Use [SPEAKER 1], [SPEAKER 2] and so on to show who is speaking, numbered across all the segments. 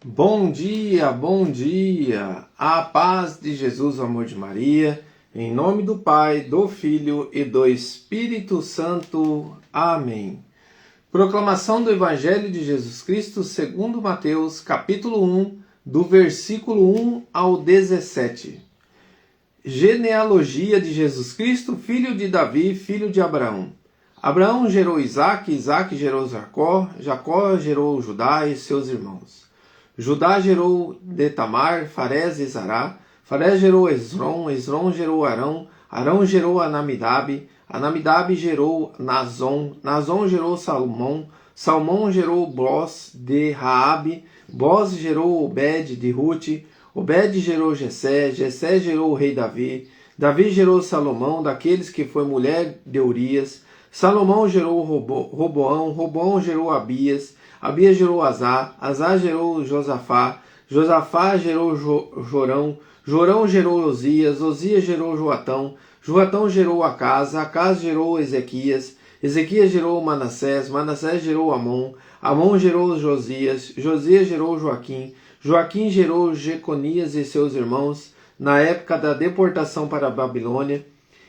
[SPEAKER 1] Bom dia, a paz de Jesus, o amor de Maria, em nome do Pai, do Filho e do Espírito Santo. Amém. Proclamação do Evangelho de Jesus Cristo segundo Mateus, capítulo 1, do versículo 1 ao 17. Genealogia de Jesus Cristo, filho de Davi, filho de Abraão. Abraão gerou Isaque, Isaque gerou Jacó, Jacó gerou Judá e seus irmãos. Judá gerou de Tamar, Farés e Zará, Farés gerou Esrom, Esrom gerou Arão, Arão gerou Anamidab, Anamidab gerou Nazon, Nazon gerou Salmão, Salmão gerou Boz de Raabe, Boz gerou Obed de Rute, Obed gerou Jessé, Jessé gerou o rei Davi, Davi gerou Salomão, daqueles que foi mulher de Urias, Salomão gerou Roboão, Roboão gerou Abias, Abias gerou Azá, Azá gerou Josafá, Josafá gerou Jorão, Jorão gerou Osias, Osias gerou Joatão, Joatão gerou Acás, Acás gerou Ezequias, Ezequias gerou Manassés, Manassés gerou Amon, Amon gerou Josias, Josias gerou Joaquim, Joaquim gerou Jeconias e seus irmãos, na época da deportação para a Babilônia.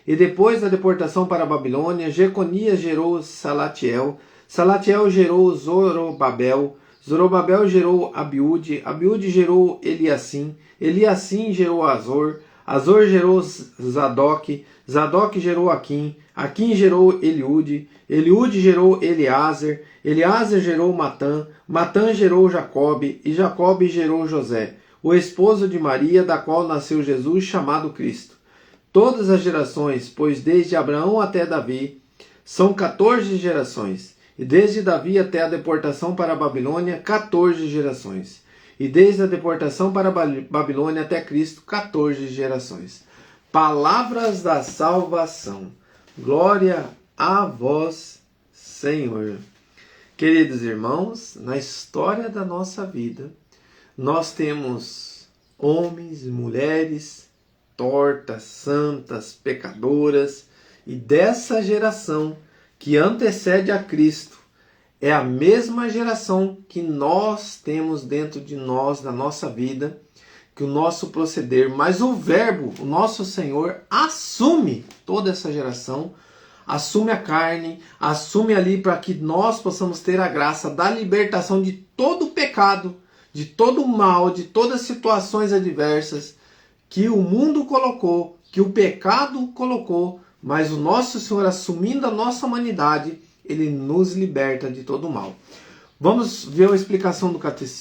[SPEAKER 1] E depois da deportação para a Babilônia, Jeconias gerou Salatiel, Salatiel gerou Zorobabel, Zorobabel gerou Abiúde, Abiúde gerou Eliassim, Eliassim gerou Azor, Azor gerou Zadok, Zadok gerou Aquim, Aquim gerou Eliúde, Eliúde gerou Eliázer, Eliázer gerou Matã, Matã gerou Jacobe, e Jacobe gerou José, o esposo de Maria, da qual nasceu Jesus, chamado Cristo. Todas as gerações, pois desde Abraão até Davi, são 14 gerações, e desde Davi até a deportação para a Babilônia, 14 gerações, e desde a deportação para a Babilônia até Cristo, 14 gerações. Palavras da salvação. Glória a vós, Senhor. Queridos irmãos, na história da nossa vida, nós temos homens e mulheres tortas, santas, pecadoras, e dessa geração que antecede a Cristo, é a mesma geração que nós temos dentro de nós, da nossa vida, que o nosso proceder, mas o Verbo, o nosso Senhor, assume toda essa geração, assume a carne, assume ali para que nós possamos ter a graça da libertação de todo o pecado, de todo o mal, de todas as situações adversas que o mundo colocou, que o pecado colocou, mas o nosso Senhor, assumindo a nossa humanidade, Ele nos liberta de todo o mal. Vamos ver a explicação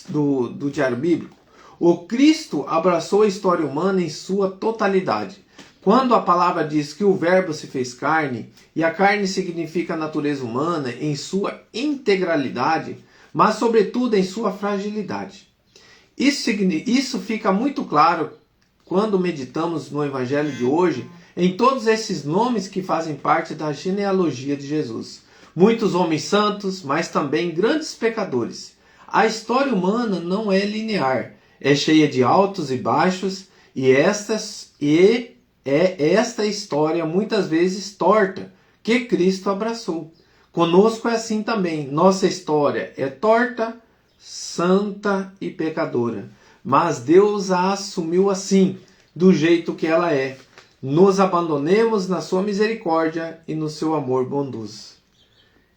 [SPEAKER 1] do Diário Bíblico? O Cristo abraçou a história humana em sua totalidade. Quando a palavra diz que o Verbo se fez carne, e a carne significa a natureza humana em sua integralidade, mas sobretudo em sua fragilidade. Isso fica muito claro quando meditamos no Evangelho de hoje, em todos esses nomes que fazem parte da genealogia de Jesus. Muitos homens santos, mas também grandes pecadores. A história humana não é linear, é cheia de altos e baixos, e é esta história muitas vezes torta que Cristo abraçou. Conosco é assim também. Nossa história é torta, santa e pecadora, mas Deus a assumiu assim, do jeito que ela é. Nos abandonemos na sua misericórdia e no seu amor bondoso.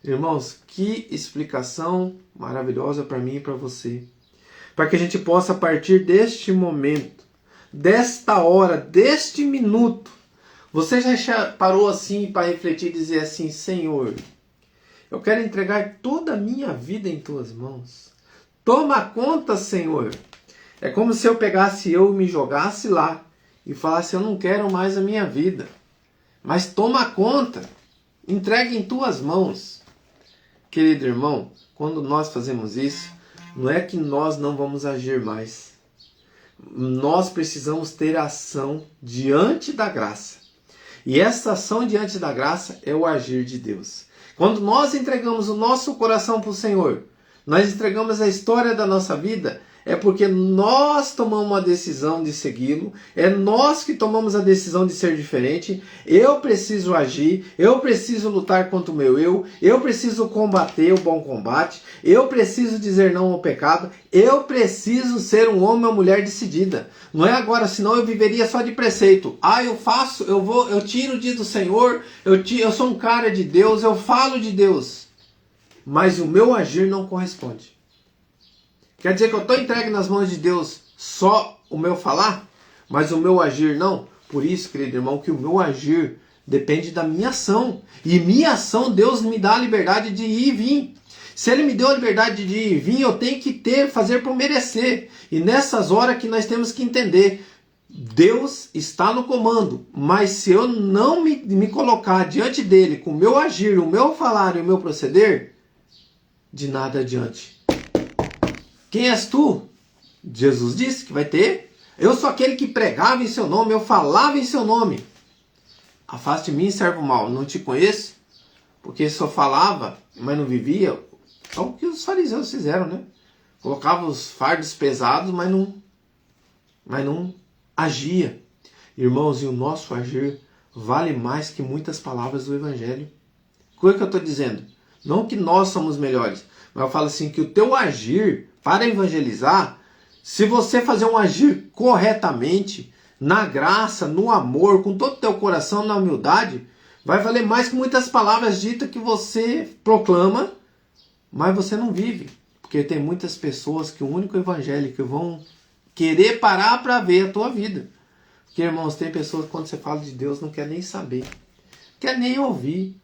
[SPEAKER 1] Irmãos, que explicação maravilhosa para mim e para você. Para que a gente possa, a partir deste momento, desta hora, deste minuto, você já parou assim para refletir e dizer assim: Senhor, eu quero entregar toda a minha vida em tuas mãos. Toma conta, Senhor. É como se eu pegasse e me jogasse lá e falasse: eu não quero mais a minha vida, mas toma conta, entregue em tuas mãos. Querido irmão, quando nós fazemos isso, não é que nós não vamos agir mais. Nós precisamos ter ação diante da graça. E essa ação diante da graça é o agir de Deus. Quando nós entregamos o nosso coração para o Senhor, nós entregamos a história da nossa vida, é porque nós tomamos uma decisão de segui-lo, é nós que tomamos a decisão de ser diferente. Eu preciso agir, eu preciso lutar contra o meu eu preciso combater o bom combate, eu preciso dizer não ao pecado, eu preciso ser um homem ou mulher decidida. Não é agora, senão eu viveria só de preceito. Eu tiro o dia do Senhor, eu sou um cara de Deus, eu falo de Deus, mas o meu agir não corresponde. Quer dizer que eu estou entregue nas mãos de Deus só o meu falar, mas o meu agir não? Por isso, querido irmão, que o meu agir depende da minha ação. E minha ação, Deus me dá a liberdade de ir e vir. Se Ele me deu a liberdade de ir e vir, eu tenho que fazer por merecer. E nessas horas que nós temos que entender, Deus está no comando, mas se eu não me colocar diante dEle com o meu agir, o meu falar e o meu proceder, de nada adiante. Quem és tu? Jesus disse que vai ter. Eu sou aquele que pregava em seu nome, eu falava em seu nome. Afaste de mim, servo mau, não te conheço, porque só falava, mas não vivia. É o que os fariseus fizeram, né? Colocavam os fardos pesados, mas não agia. Irmãos, e o nosso agir vale mais que muitas palavras do Evangelho. O que eu estou dizendo? Não que nós somos melhores, mas eu falo assim, que o teu agir para evangelizar, se você fazer um agir corretamente, na graça, no amor, com todo o teu coração, na humildade, vai valer mais que muitas palavras ditas que você proclama, mas você não vive. Porque tem muitas pessoas que o único evangelho que vão querer parar para ver a tua vida. Porque, irmãos, tem pessoas que quando você fala de Deus não quer nem saber, quer nem ouvir.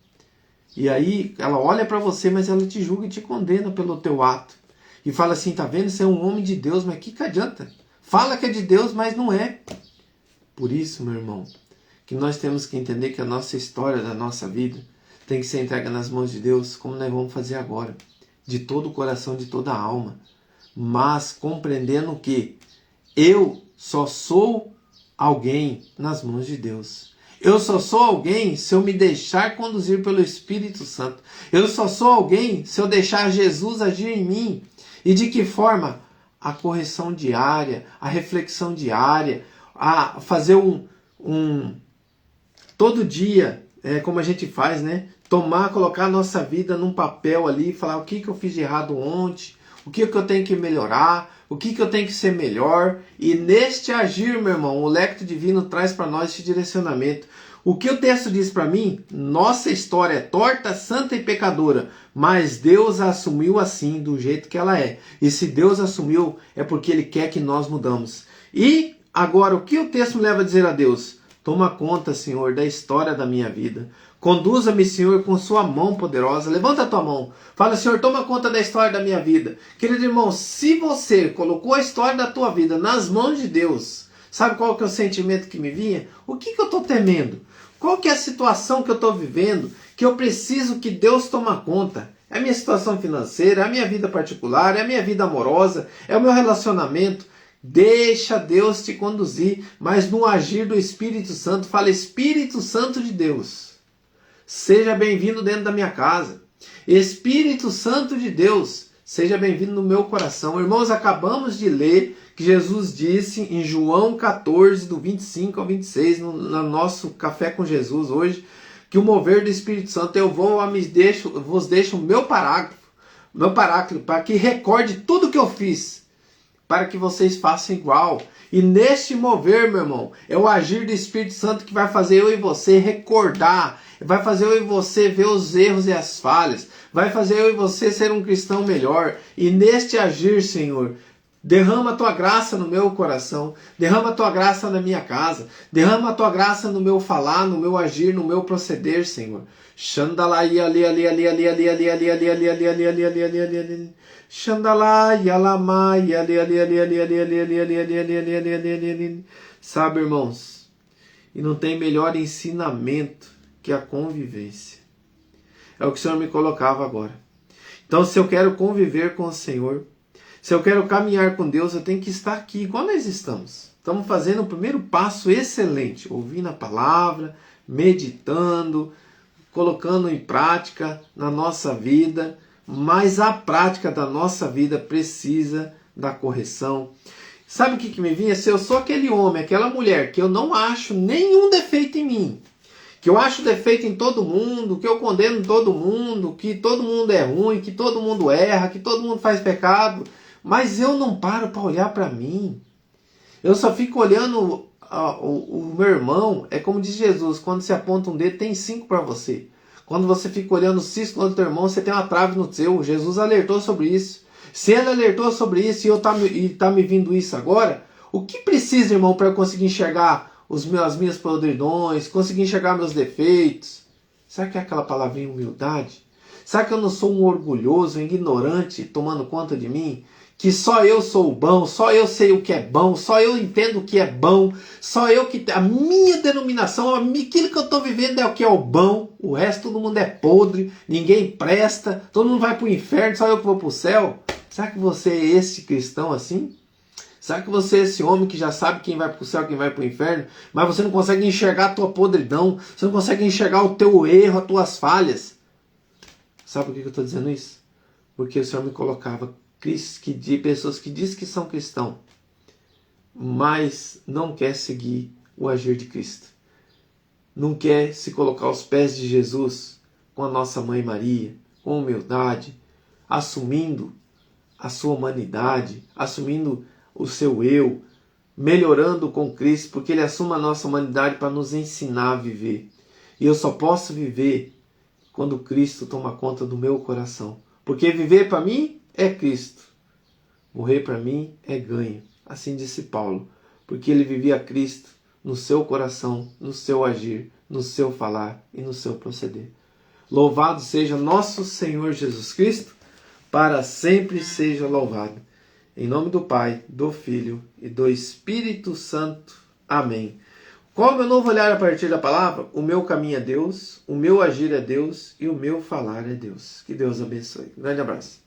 [SPEAKER 1] E aí ela olha para você, mas ela te julga e te condena pelo teu ato. E fala assim, tá vendo? Você é um homem de Deus, mas que adianta? Fala que é de Deus, mas não é. Por isso, meu irmão, que nós temos que entender que a nossa história da nossa vida tem que ser entregue nas mãos de Deus, como nós vamos fazer agora. De todo o coração, de toda a alma. Mas compreendendo que eu só sou alguém nas mãos de Deus. Eu só sou alguém se eu me deixar conduzir pelo Espírito Santo. Eu só sou alguém se eu deixar Jesus agir em mim. E de que forma? A correção diária, a reflexão diária, a fazer todo dia, como a gente faz, né? Colocar a nossa vida num papel ali, falar o que eu fiz de errado ontem, o que eu tenho que melhorar, o que eu tenho que ser melhor. E neste agir, meu irmão, o Lectio Divino traz para nós esse direcionamento. O que o texto diz para mim? Nossa história é torta, santa e pecadora, mas Deus a assumiu assim, do jeito que ela é. E se Deus assumiu, é porque Ele quer que nós mudamos. E agora, o que o texto me leva a dizer a Deus? Toma conta, Senhor, da história da minha vida. Conduza-me, Senhor, com sua mão poderosa. Levanta a tua mão. Fala, Senhor, toma conta da história da minha vida. Querido irmão, se você colocou a história da tua vida nas mãos de Deus, sabe qual que é o sentimento que me vinha? O que eu estou temendo? Qual que é a situação que eu estou vivendo que eu preciso que Deus tome conta? É a minha situação financeira, é a minha vida particular, é a minha vida amorosa, é o meu relacionamento. Deixa Deus te conduzir, mas no agir do Espírito Santo, fala, Espírito Santo de Deus, seja bem-vindo dentro da minha casa. Espírito Santo de Deus, seja bem-vindo no meu coração. Irmãos, acabamos de ler que Jesus disse em João 14, do 25 ao 26, no nosso Café com Jesus hoje, que o mover do Espírito Santo, vos deixo o meu paráclito, para que recorde tudo que eu fiz, para que vocês façam igual. E neste mover, meu irmão, é o agir do Espírito Santo que vai fazer eu e você recordar, vai fazer eu e você ver os erros e as falhas, vai fazer eu e você ser um cristão melhor. E neste agir, Senhor, derrama a tua graça no meu coração, derrama a tua graça na minha casa, derrama a tua graça no meu falar, no meu agir, no meu proceder, Senhor. Xandalai ali ali ali ali ali ali ali ali ali ali ali ali ali ali ali ali Xandalai alamai ali ali ali ali ali ali ali ali ali ali ali ali ali ali. Sabe, irmãos, e não tem melhor ensinamento que a convivência. É o que o Senhor me colocava agora. Então, se eu quero conviver com o Senhor, se eu quero caminhar com Deus, eu tenho que estar aqui, igual nós estamos. Estamos fazendo o primeiro passo excelente, ouvindo a palavra, meditando, colocando em prática na nossa vida, mas a prática da nossa vida precisa da correção. Sabe o que me vinha? Se eu sou aquele homem, aquela mulher, que eu não acho nenhum defeito em mim, que eu acho defeito em todo mundo, que eu condeno todo mundo, que todo mundo é ruim, que todo mundo erra, que todo mundo faz pecado, mas eu não paro para olhar para mim. Eu só fico olhando o meu irmão. É como diz Jesus, quando você aponta um dedo, tem 5 para você. Quando você fica olhando o cisco do teu irmão, você tem uma trave no seu. Jesus alertou sobre isso. Se ele alertou sobre isso e tá me vindo isso agora, o que precisa, irmão, para eu conseguir enxergar as minhas podridões, conseguir enxergar meus defeitos? Será que é aquela palavrinha humildade? Será que eu não sou um orgulhoso, um ignorante, tomando conta de mim? Que só eu sou o bom, só eu sei o que é bom, só eu entendo o que é bom, só eu que... A minha denominação, aquilo que eu estou vivendo é o que é o bom, o resto todo mundo é podre, ninguém presta, todo mundo vai para o inferno, só eu que vou para o céu. Será que você é esse cristão assim? Será que você é esse homem que já sabe quem vai para o céu e quem vai para o inferno, mas você não consegue enxergar a tua podridão, você não consegue enxergar o teu erro, as tuas falhas? Sabe por que eu estou dizendo isso? Porque o Senhor me colocava de pessoas que dizem que são cristãos, mas não quer seguir o agir de Cristo. Não quer se colocar aos pés de Jesus com a nossa mãe Maria, com humildade, assumindo a sua humanidade, assumindo o seu eu, melhorando com Cristo, porque Ele assume a nossa humanidade para nos ensinar a viver. E eu só posso viver quando Cristo toma conta do meu coração. Porque viver para mim é Cristo. Morrer para mim é ganho. Assim disse Paulo. Porque ele vivia Cristo no seu coração, no seu agir, no seu falar e no seu proceder. Louvado seja nosso Senhor Jesus Cristo, para sempre seja louvado. Em nome do Pai, do Filho e do Espírito Santo. Amém. Qual é o meu novo olhar a partir da palavra? O meu caminho é Deus, o meu agir é Deus e o meu falar é Deus. Que Deus abençoe. Um grande abraço.